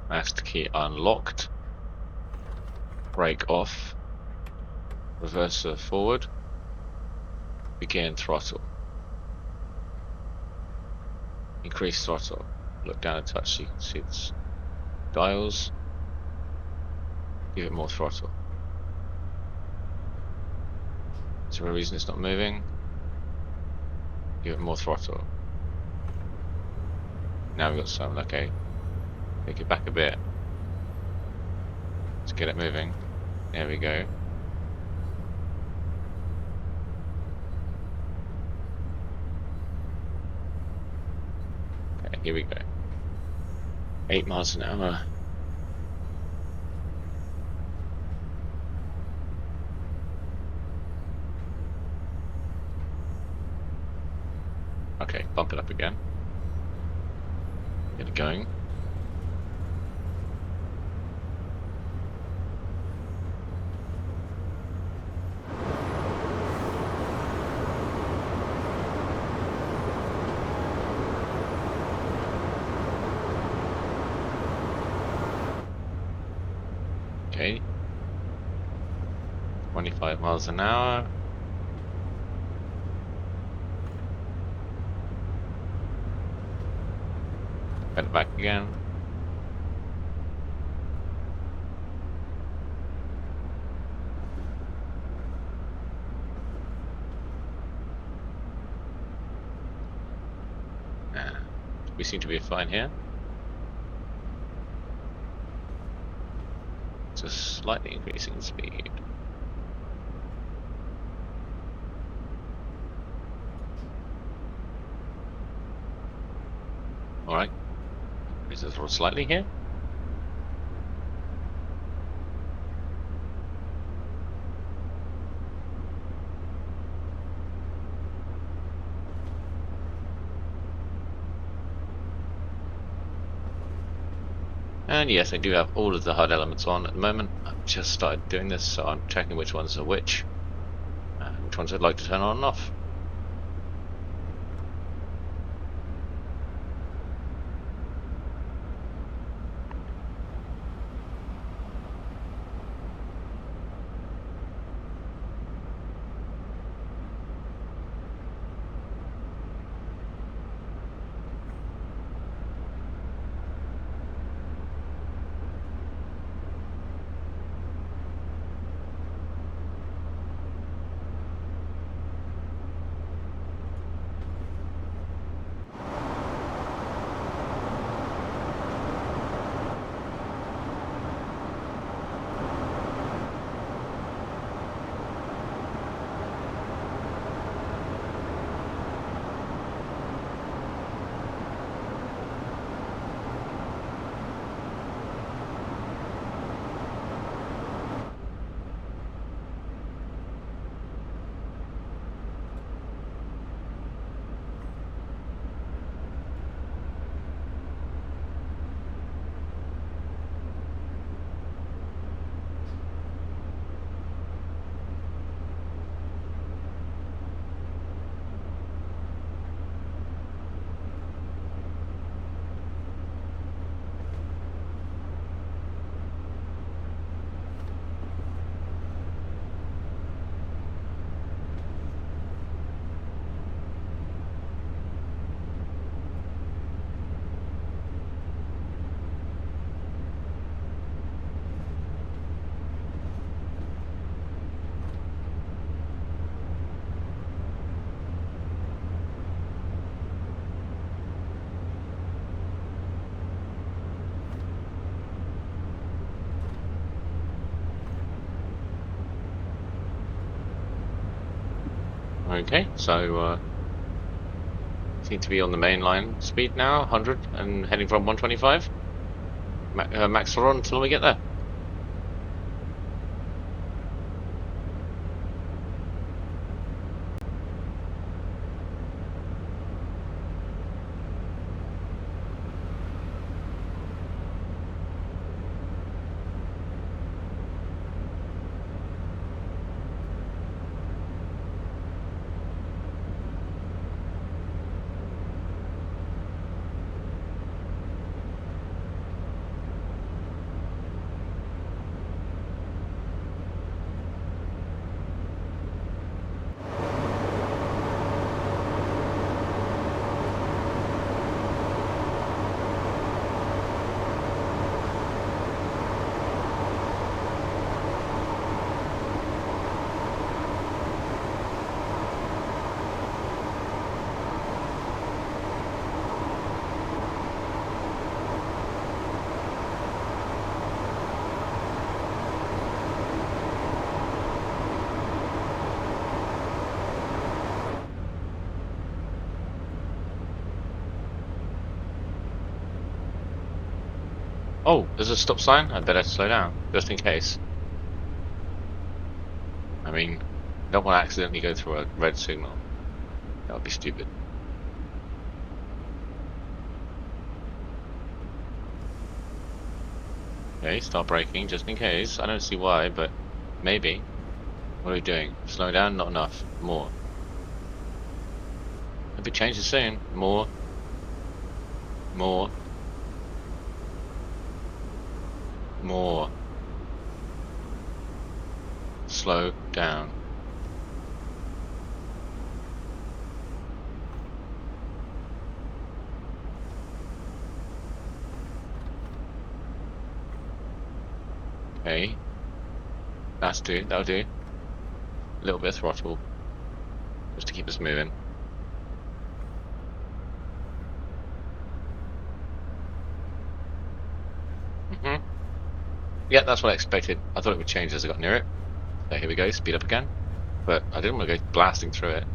Master key unlocked. Brake off. Reverser forward. Begin throttle. Increase throttle. Look down and touch so you can see the dials. Give it more throttle. Is there a reason it's not moving? Give it more throttle. Now we've got some. Okay. Take it back a bit. Let's get it moving. There we go. Okay, here we go. 8 miles an hour. Okay, bump it up again. Get it going. Okay. 25 miles an hour. Get it back again. We seem to be fine here. Just slightly increasing in speed. Alright. Increase the throttle slightly here. And yes, I do have all of the HUD elements on at the moment. I've just started doing this, so I'm checking which ones are which ones I'd like to turn on and off. Okay, so seem to be on the main line speed now, 100, and heading from 125. Max throttle until we get there. Oh, there's a stop sign. I better slow down, just in case. I mean, I don't want to accidentally go through a red signal. That would be stupid. Okay, start braking, just in case. I don't see why, but maybe. What are we doing? Slow down? Not enough. More. Hope it changes soon. More. More. More. Slow down. Okay. That'll do. A little bit of throttle. Just to keep us moving. Yeah, that's what I expected. I thought it would change as I got near it. So here we go, speed up again. But I didn't want to go blasting through it.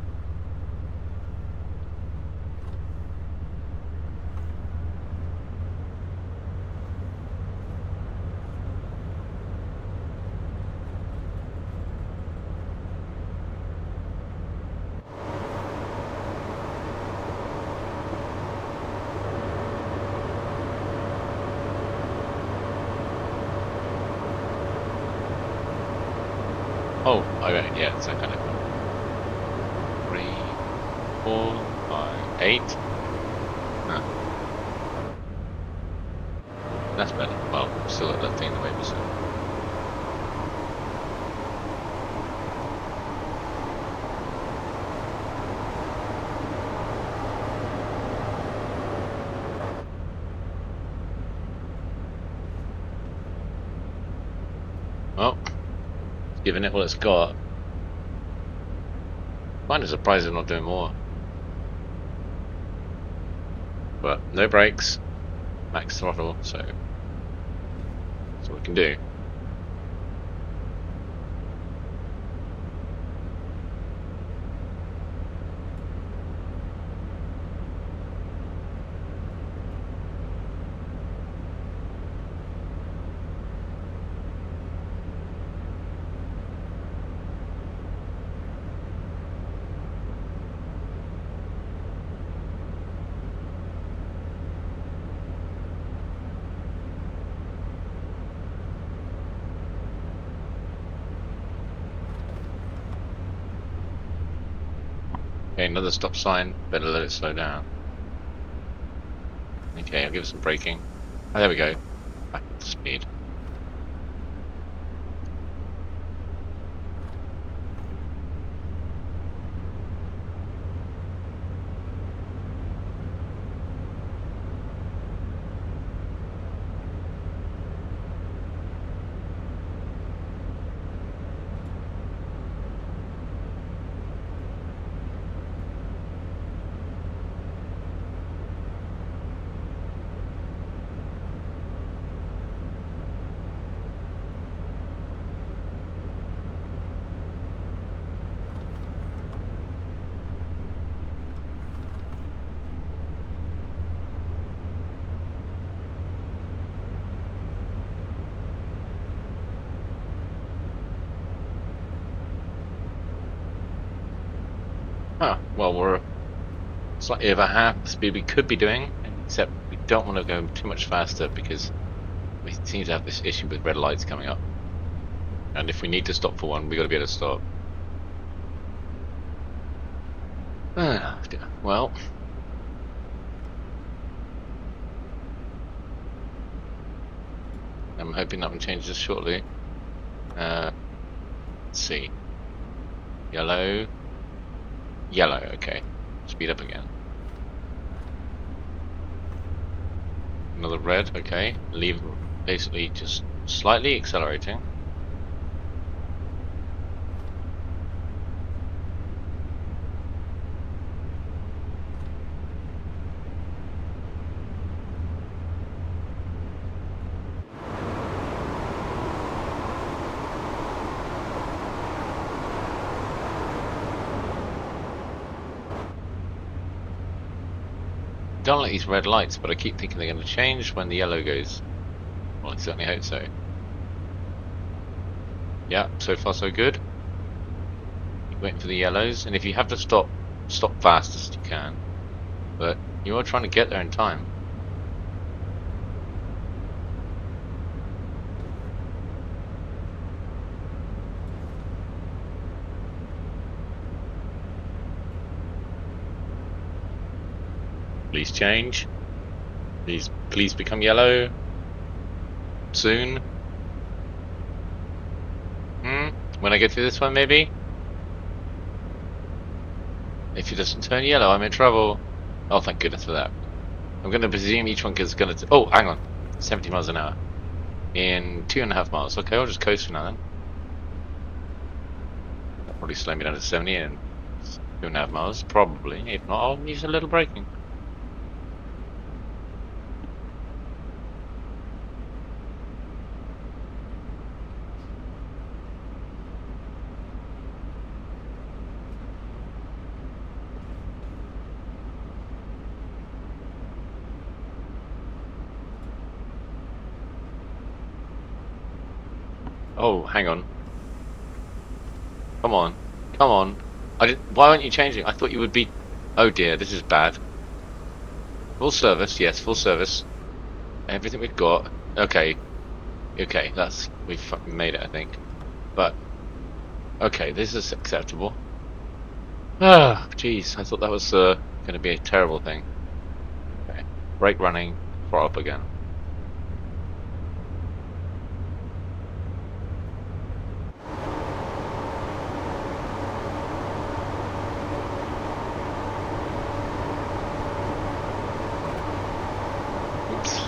Oh, okay, yeah, it's that kind of one. 3, 4, 5, 8. Huh. That's better. Well, still got that thing in the way, so. Well, giving it what it's got. Kind of surprised I'm not doing more. But no brakes, max throttle, so that's what we can do. Okay, another stop sign. Better let it slow down. Okay, I'll give it some braking. Oh, there we go. Back up to speed. Huh, well, we're slightly over half the speed we could be doing, except we don't want to go too much faster because we seem to have this issue with red lights coming up. And if we need to stop for one, we got to be able to stop. Well, I'm hoping that one changes shortly. Let's see. Yellow. Yellow, okay. Speed up again. Another red, okay. Leave, basically just slightly accelerating. Don't like these red lights, but I keep thinking they're going to change when the yellow goes. Well, I certainly hope so. Yeah, so far so good. Keep waiting for the yellows, and if you have to stop fast as you can. But you are trying to get there in time. Please change. Please become yellow. Soon. When I get through this one, maybe? If it doesn't turn yellow, I'm in trouble. Oh, thank goodness for that. I'm going to presume each one is going to... Oh, hang on. 70 miles an hour. In 2.5 miles. Okay, I'll just coast for now then. That'll probably slow me down to 70 in 2.5 miles. Probably. If not, I'll use a little braking. Oh, hang on. Come on. Come on. Why aren't you changing? I thought you would be... Oh dear, this is bad. Full service, yes, full service. Everything we've got. Okay. Okay, we've fucking made it, I think. But, okay, this is acceptable. Ah, jeez, I thought that was going to be a terrible thing. Okay, brake running, throttle up again. Oops.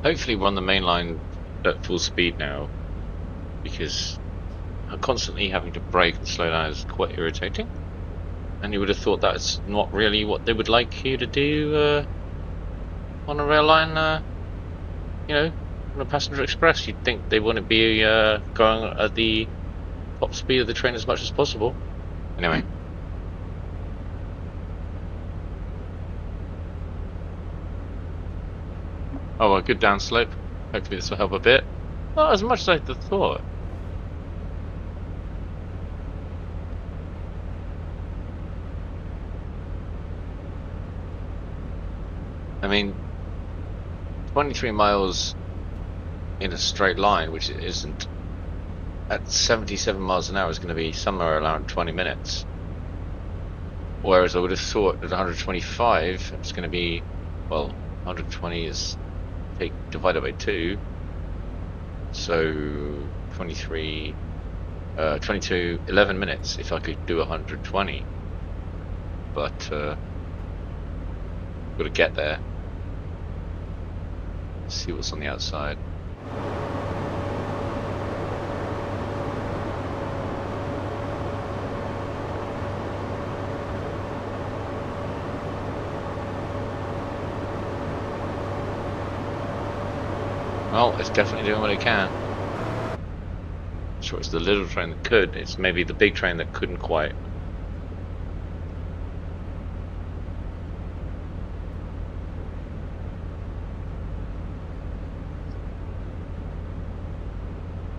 Hopefully we're on the main line at full speed now, because constantly having to brake and slow down is quite irritating. And you would have thought that's not really what they would like you to do on a rail line, you know, on a passenger express. You'd think they wouldn't be going at the top speed of the train as much as possible. Anyway. Oh, a good downslope. Hopefully this will help a bit. Not as much as I thought. I mean, 23 miles in a straight line, which it isn't, at 77 miles an hour is going to be somewhere around 20 minutes. Whereas I would have thought at 125 it's going to be, well, 120 is divided by 2, so 23, 22, 11 minutes if I could do 120. But got to get there. Let's see what's on the outside. Well, it's definitely doing what it can. I'm sure it's the little train that could. It's maybe the big train that couldn't quite.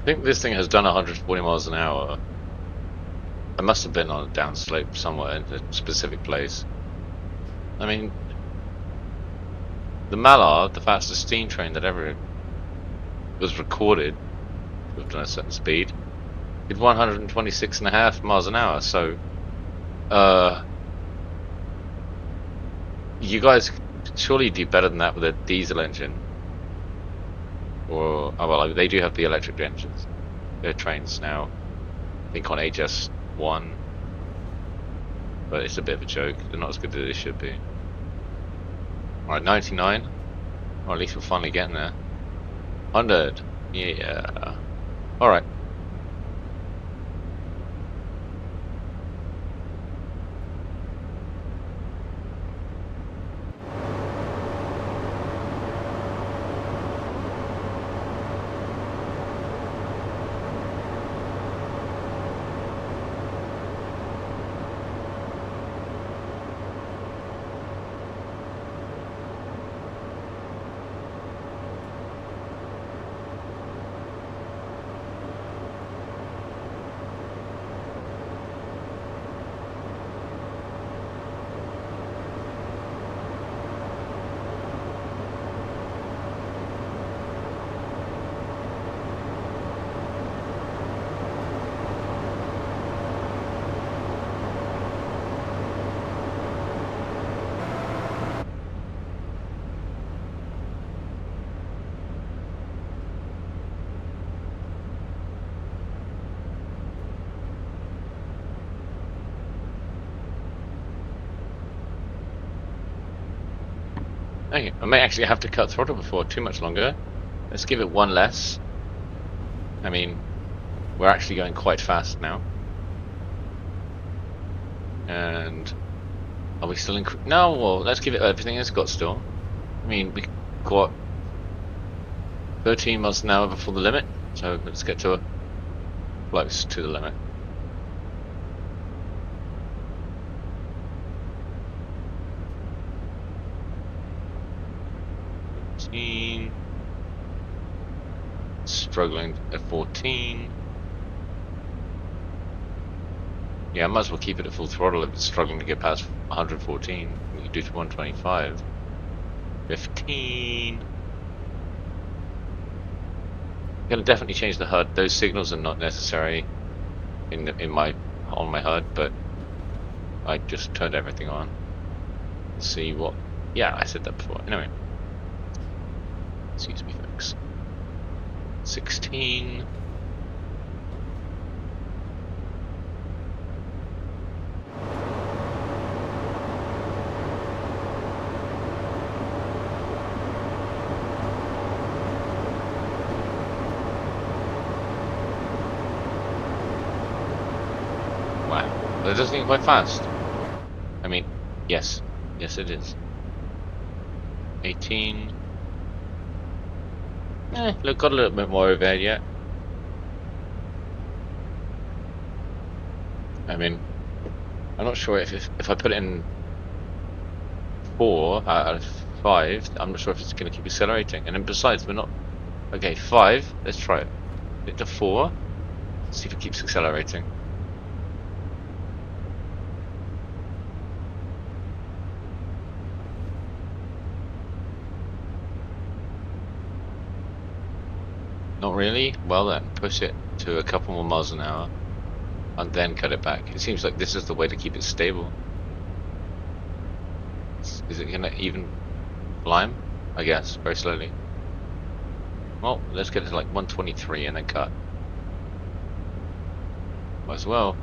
I think this thing has done 140 miles an hour. I must have been on a downslope somewhere in a specific place. I mean, the Mallard, the fastest steam train that ever was recorded to have done a certain speed, did 126.5 miles an hour. So, you guys surely do better than that with a diesel engine. Or, oh well, they do have the electric engines. Their trains now, I think on HS1, but it's a bit of a joke. They're not as good as they should be. Alright, 99. Or at least we're finally getting there. 100. Yeah. Alright. Okay, I may actually have to cut throttle before too much longer. Let's give it one less. I mean, we're actually going quite fast now. And are we still in? No, well, let's give it everything it's got still. I mean, we got 13 miles an hour before the limit, so let's get to close to the limit. Struggling at 14. Yeah, I might as well keep it at full throttle if it's struggling to get past 114. We can do to 125. 15. Gonna definitely change the HUD. Those signals are not necessary on my HUD, but I just turned everything on. Let's see what. Yeah, I said that before. Anyway, excuse me, folks. 16. Wow, that does seem quite fast. I mean, yes it is. 18. Look, got a little bit more overhead yet. I mean, I'm not sure if I put it in 4 out of 5, I'm not sure if it's going to keep accelerating. And then besides, we're not. Okay, 5. Let's try it. Hit to 4. See if it keeps accelerating. Not really? Well then, push it to a couple more miles an hour and then cut it back. It seems like this is the way to keep it stable. Is it gonna even climb? I guess, very slowly. Well, let's get it to like 123 and then cut. Might as well.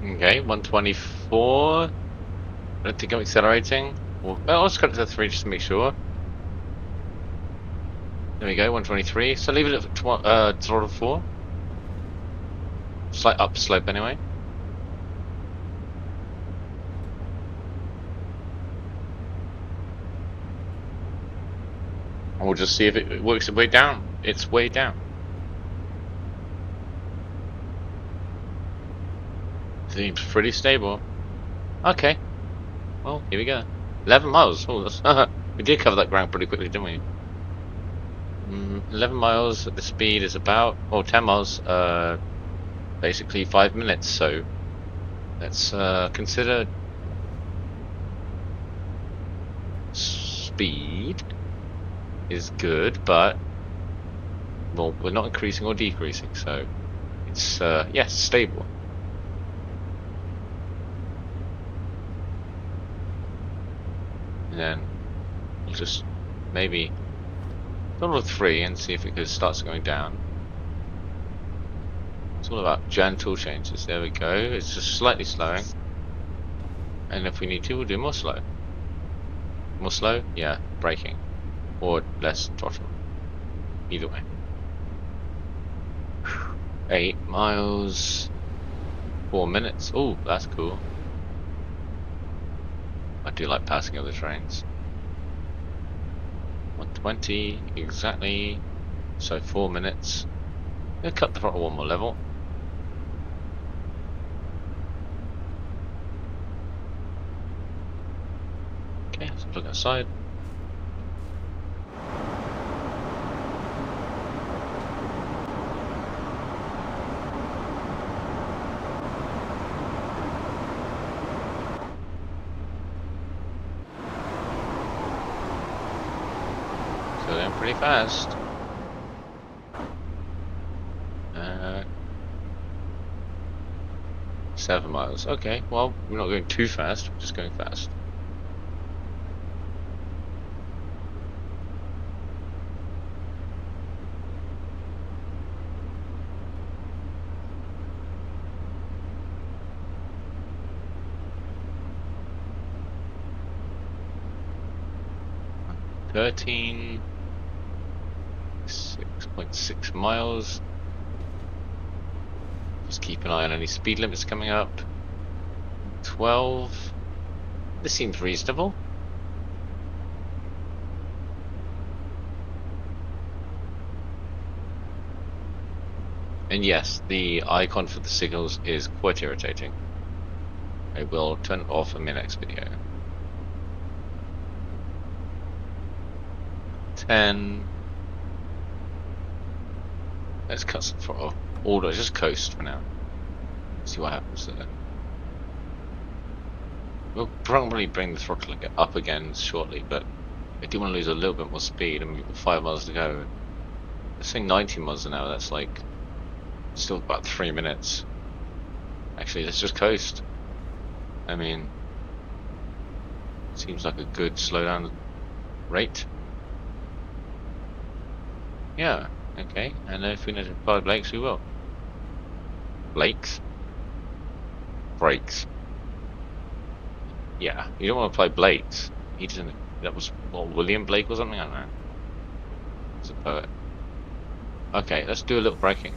Okay, 124. I don't think I'm accelerating. Well, let's cut it to 3 just to make sure. There we go, 123. So leave it at throttle 4. Slight upslope anyway. And we'll just see if it works its way down. It's way down. Seems pretty stable. Okay. Well, here we go. 11 miles. Oh, that's we did cover that ground pretty quickly, didn't we? 11 miles at the speed is about, 10 miles, basically 5 minutes. So let's consider speed is good, but well, we're not increasing or decreasing, so it's yes, stable. And then we'll just maybe throttle 3 and see if it starts going down. It's all about gentle changes. There we go. It's just slightly slowing. And if we need to, we'll do more slow. more slow? Yeah, braking. Or less throttle. Either way. 8 miles. 4 minutes. Oh, that's cool. I do like passing other trains. 120 exactly. So 4 minutes. I'll cut the throttle one more level. Okay, let's look outside. So they're pretty fast. 7 miles. Okay, well, we're not going too fast, we're just going fast. $13.6 miles. Just keep an eye on any speed limits coming up. 12. This seems reasonable. And yes, the icon for the signals is quite irritating. I will turn it off in my next video. 10. Let's cut some throttle. Or just coast for now. See what happens there. We'll probably bring the throttle up again shortly, but I do want to lose a little bit more speed, and we've got 5 miles to go. Let's say 90 miles an hour, that's like still about 3 minutes. Actually, let's just coast. I mean, seems like a good slowdown rate. Yeah, okay, and if we need to apply brakes, we will. Brakes? Brakes. Yeah, you don't want to apply Blakes. He didn't. That was what, William Blake or something. I don't know. He's a poet. Okay, let's do a little braking.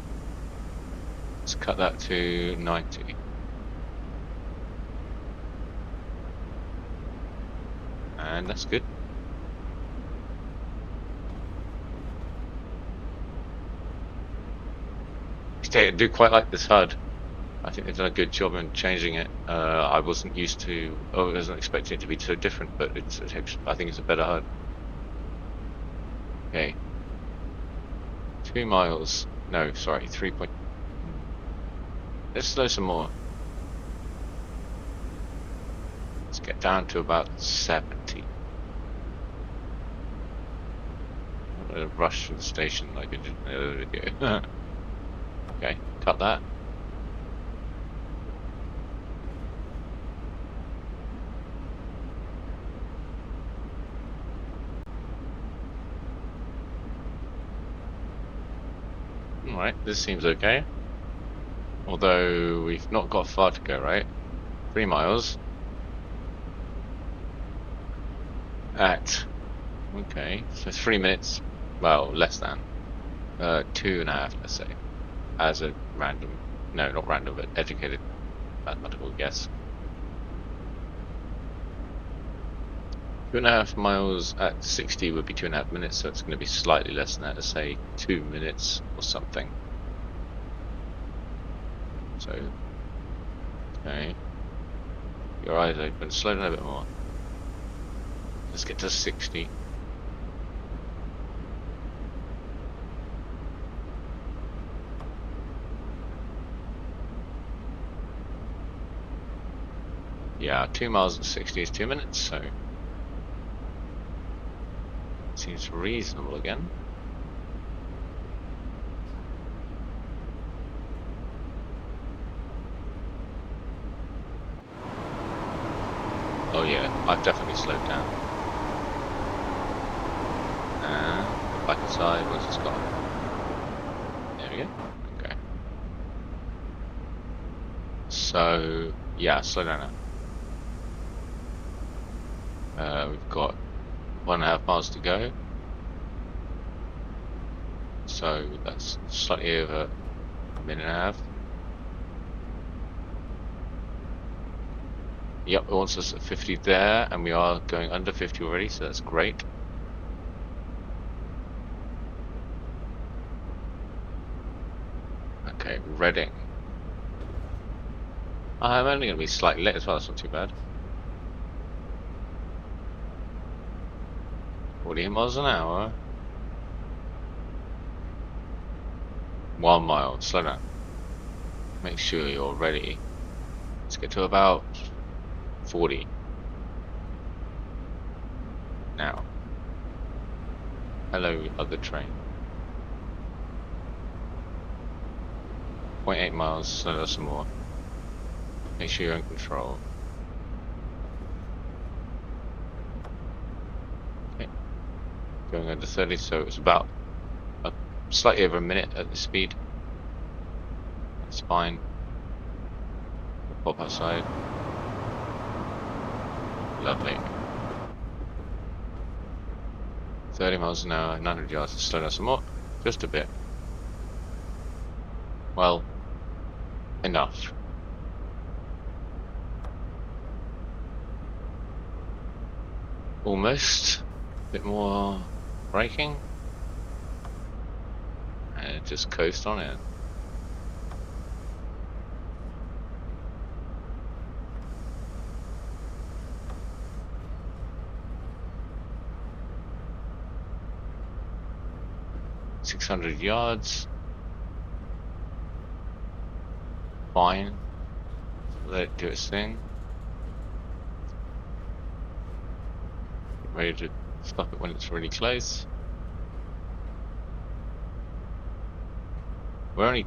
Let's cut that to 90. And that's good. I do quite like this HUD. I think they've done a good job in changing it. I wasn't used to, I wasn't expecting it to be so different, but I think it's a better HUD. Okay. 2 miles. No, sorry, 3 point. Let's slow some more. Let's get down to about 70. I'm gonna rush to the station like I did in the other video. Okay, cut that. Alright, this seems okay. Although we've not got far to go, right? 3 miles. At, okay, so 3 minutes, well, less than. 2.5, let's say. As a random, no, not random, but educated mathematical guess. 2.5 miles at 60 would be 2.5 minutes, so it's going to be slightly less than that, let's say 2 minutes or something. So, okay, your eyes open, slow down a bit more. Let's get to 60. Yeah, 2 miles at 60 is 2 minutes, so seems reasonable again. Oh yeah, I've definitely slowed down. And back inside, where's it's gone? There we go. Okay. So yeah, slow down now. We've got 1.5 miles to go. So that's slightly over a minute and a half. Yep, it wants us at 50 there, and we are going under 50 already, so that's great. Okay, Reading. I'm only going to be slightly late as well, that's not too bad. 40 miles an hour. 1 mile, slow down. Make sure you're ready. Let's get to about 40. Now. Hello, other train. 0.8 miles, slow down some more. Make sure you're in control. Okay. Going under 30, so it's about slightly over a minute at the speed. That's fine. We'll pop outside. Lovely. 30 miles an hour, 900 yards. Let's slow down some more. Just a bit. Well, enough. Almost. A bit more braking. And just coast on it. .600 yards. Fine. Let it do its thing. Get ready to stop it when it's really close. We're only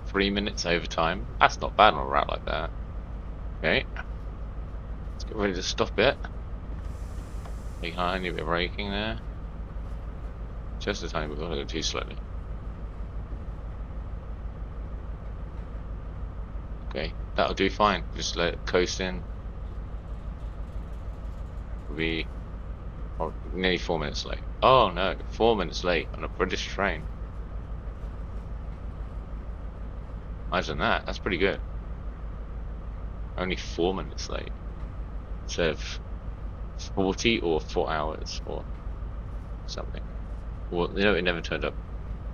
3 minutes over time. That's not bad on a route like that. Okay. Let's get ready to stop it. Behind, a bit of braking there. Just a tiny bit, we're going to go too slowly. Okay, that'll do fine. Just let it coast in. We'll be nearly 4 minutes late. Oh no, 4 minutes late on a British train. Imagine that, that's pretty good. Only 4 minutes late. Instead of 40 or 4 hours or something. Well, you know, it never turned up.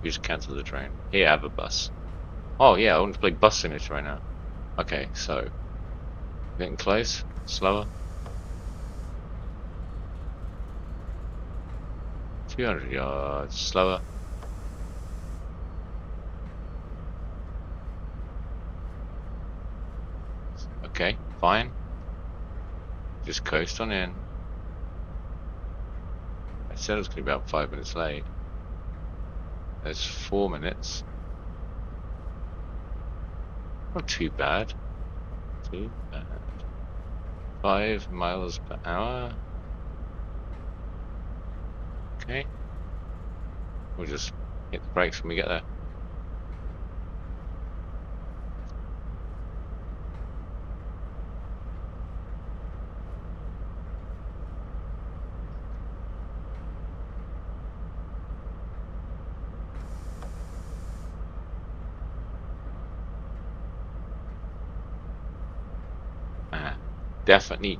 We just cancelled the train. Here, I have a bus. Oh yeah, I want to play Bus Simulator right now. Okay, so getting close, slower. 200 yards, slower. Okay, fine. Just coast on in. I said it was going to be about 5 minutes late. There's 4 minutes. Not too bad. Too bad. 5 miles per hour. Okay. We'll just hit the brakes when we get there.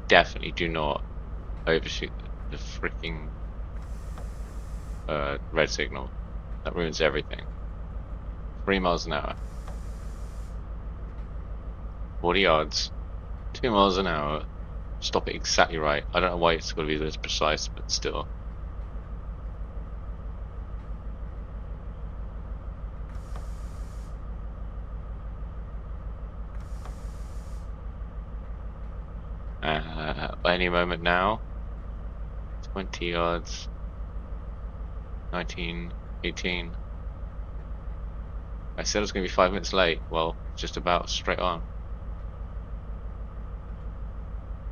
Definitely do not overshoot the freaking red signal. That ruins everything. 3 miles an hour. 40 yards. 2 miles an hour. Stop it exactly right. I don't know why it's got to be this precise, but still. Any moment now. 20 yards. 19, 18. I said it was going to be 5 minutes late. Well, just about straight on.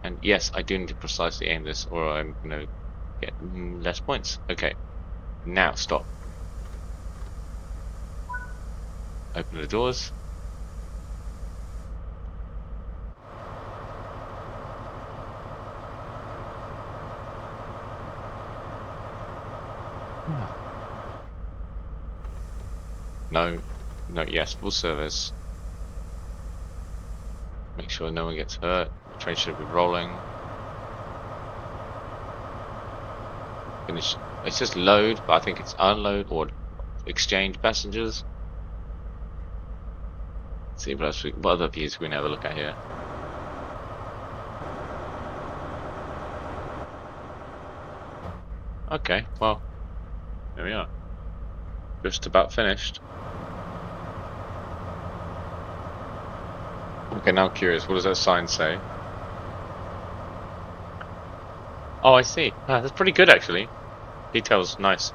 And yes, I do need to precisely aim this or I'm going to get less points. Okay, now stop. Open the doors. No, no, yes, full service. Make sure no one gets hurt. Train should be rolling. Finish. It says load, but I think it's unload or exchange passengers. Let's see what other views we can have a look at here. Okay, well, there we are. Just about finished. Okay, now I'm curious. What does that sign say? Oh, I see. Ah, that's pretty good, actually. Details nice.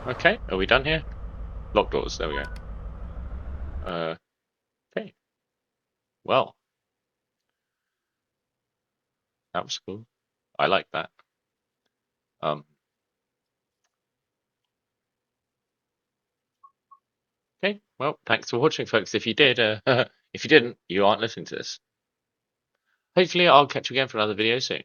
Okay, are we done here? Lock doors. There we go. Okay. Well, that was cool. I like that. Um. Okay. Well, thanks for watching, folks. If you did, if you didn't, you aren't listening to this. Hopefully, I'll catch you again for another video soon.